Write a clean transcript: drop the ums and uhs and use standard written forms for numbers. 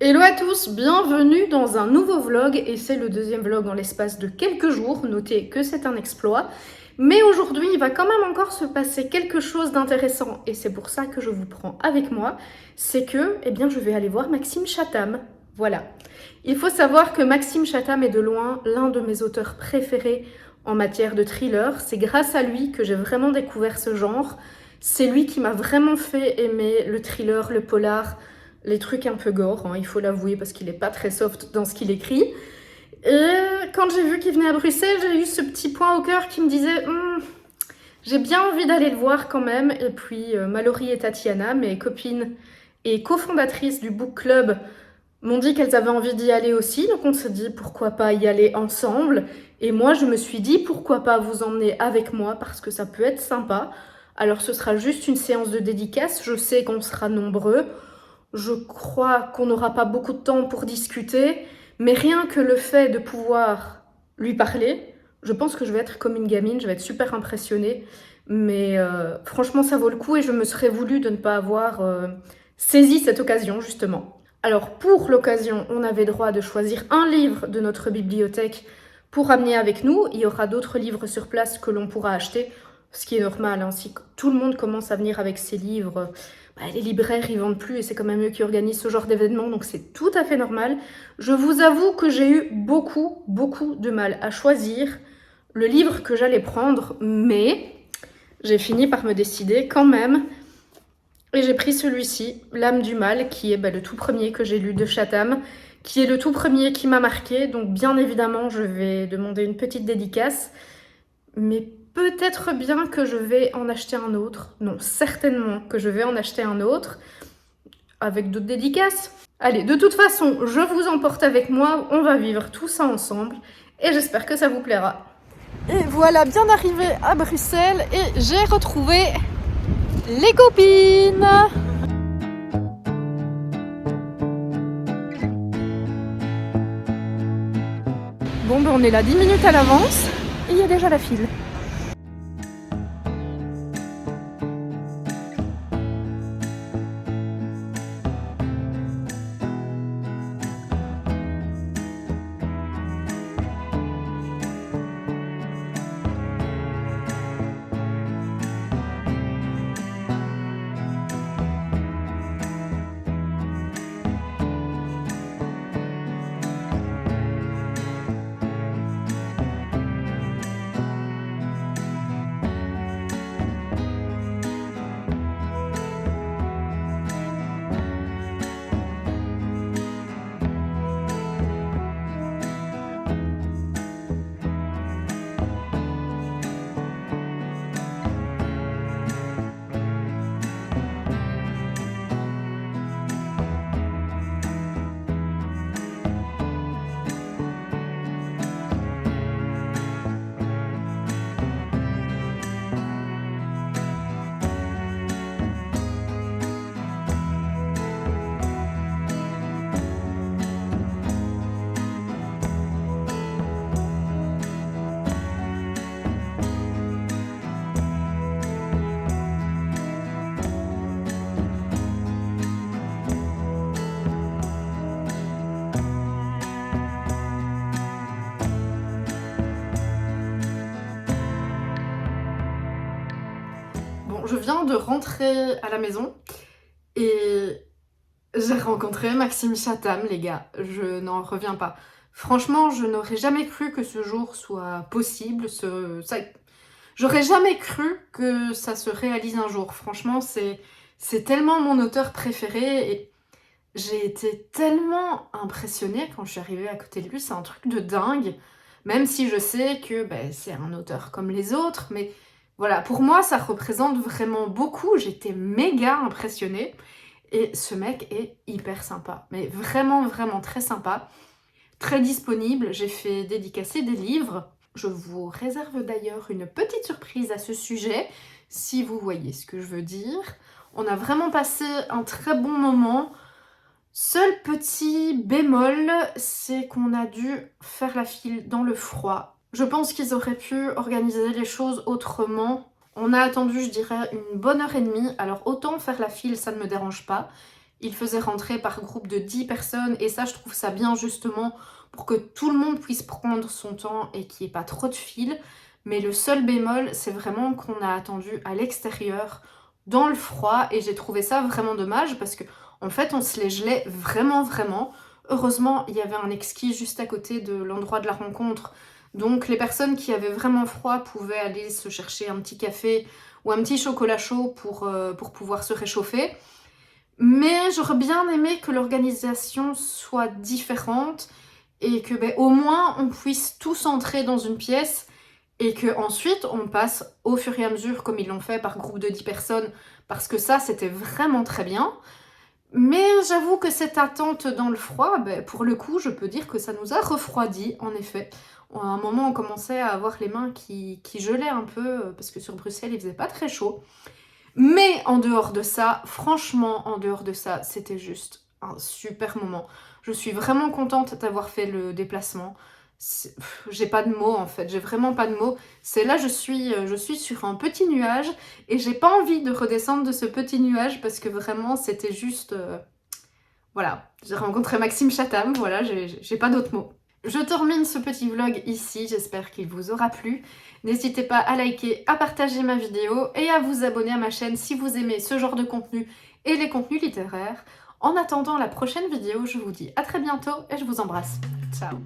Hello à tous, bienvenue dans un nouveau vlog et c'est le deuxième vlog en l'espace de quelques jours, notez que c'est un exploit. Mais aujourd'hui il va quand même encore se passer quelque chose d'intéressant et c'est pour ça que je vous prends avec moi, c'est que je vais aller voir Maxime Chatham, voilà. Il faut savoir que Maxime Chatham est de loin l'un de mes auteurs préférés en matière de thriller, c'est grâce à lui que j'ai vraiment découvert ce genre, c'est lui qui m'a vraiment fait aimer le thriller, le polar, les trucs un peu gore, hein, il faut l'avouer, parce qu'il est pas très soft dans ce qu'il écrit. Et quand j'ai vu qu'il venait à Bruxelles, j'ai eu ce petit point au cœur qui me disait j'ai bien envie d'aller le voir quand même. Et puis Mallory et Tatiana, mes copines et cofondatrices du book club, m'ont dit qu'elles avaient envie d'y aller aussi. Donc on s'est dit pourquoi pas y aller ensemble. Et moi je me suis dit pourquoi pas vous emmener avec moi parce que ça peut être sympa. Alors ce sera juste une séance de dédicace, je sais qu'on sera nombreux. Je crois qu'on n'aura pas beaucoup de temps pour discuter, mais rien que le fait de pouvoir lui parler, je pense que je vais être comme une gamine, je vais être super impressionnée. Mais franchement, ça vaut le coup et je me serais voulu de ne pas avoir saisi cette occasion, justement. Alors, pour l'occasion, on avait droit de choisir un livre de notre bibliothèque pour amener avec nous. Il y aura d'autres livres sur place que l'on pourra acheter, ce qui est normal, hein. Si tout le monde commence à venir avec ses livres, les libraires ils vendent plus et c'est quand même eux qui organisent ce genre d'événement, donc c'est tout à fait normal. Je vous avoue que j'ai eu beaucoup de mal à choisir le livre que j'allais prendre, mais j'ai fini par me décider quand même. Et j'ai pris celui-ci, L'âme du mal, qui est le tout premier que j'ai lu de Chatham, qui est le tout premier qui m'a marqué, donc bien évidemment je vais demander une petite dédicace, mais peut-être bien que je vais en acheter un autre. Non, certainement que je vais en acheter un autre, avec d'autres dédicaces. Allez, de toute façon, je vous emporte avec moi, on va vivre tout ça ensemble, et j'espère que ça vous plaira. Et voilà, bien arrivé à Bruxelles, et j'ai retrouvé les copines. Bon, on est là 10 minutes à l'avance, et il y a déjà la file. Bon, je viens de rentrer à la maison et j'ai rencontré Maxime Chatham, les gars. Je n'en reviens pas. Franchement, je n'aurais jamais cru que ce jour soit possible. J'aurais jamais cru que ça se réalise un jour. Franchement, c'est tellement mon auteur préféré et j'ai été tellement impressionnée quand je suis arrivée à côté de lui. C'est un truc de dingue. Même si je sais que c'est un auteur comme les autres, mais voilà, pour moi, ça représente vraiment beaucoup. J'étais méga impressionnée. Et ce mec est hyper sympa. Mais vraiment très sympa. Très disponible. J'ai fait dédicacer des livres. Je vous réserve d'ailleurs une petite surprise à ce sujet, si vous voyez ce que je veux dire. On a vraiment passé un très bon moment. Seul petit bémol, c'est qu'on a dû faire la file dans le froid. Je pense qu'ils auraient pu organiser les choses autrement. On a attendu, je dirais, une bonne heure et demie. Alors autant faire la file, ça ne me dérange pas. il faisait rentrer par groupe de 10 personnes et ça je trouve ça bien justement pour que tout le monde puisse prendre son temps et qu'il n'y ait pas trop de fil. Mais le seul bémol, c'est vraiment qu'on a attendu à l'extérieur, dans le froid, et j'ai trouvé ça vraiment dommage parce que en fait on se les gelait vraiment vraiment. Heureusement, il y avait un exquis juste à côté de l'endroit de la rencontre, donc les personnes qui avaient vraiment froid pouvaient aller se chercher un petit café ou un petit chocolat chaud pour pouvoir se réchauffer. Mais j'aurais bien aimé que l'organisation soit différente et que au moins on puisse tous entrer dans une pièce et que ensuite on passe au fur et à mesure comme ils l'ont fait par groupe de 10 personnes parce que ça c'était vraiment très bien. Mais j'avoue que cette attente dans le froid, pour le coup je peux dire que ça nous a refroidi en effet. À un moment on commençait à avoir les mains qui gelaient un peu parce que sur Bruxelles il faisait pas très chaud. Mais en dehors de ça, franchement, en dehors de ça, c'était juste un super moment. Je suis vraiment contente d'avoir fait le déplacement. J'ai pas de mots en fait, j'ai vraiment pas de mots. C'est là, je suis sur un petit nuage et j'ai pas envie de redescendre de ce petit nuage parce que vraiment c'était juste... Voilà, j'ai rencontré Maxime Chatham, voilà, j'ai pas d'autres mots. Je termine ce petit vlog ici, j'espère qu'il vous aura plu. N'hésitez pas à liker, à partager ma vidéo et à vous abonner à ma chaîne si vous aimez ce genre de contenu et les contenus littéraires. En attendant la prochaine vidéo, je vous dis à très bientôt et je vous embrasse. Ciao!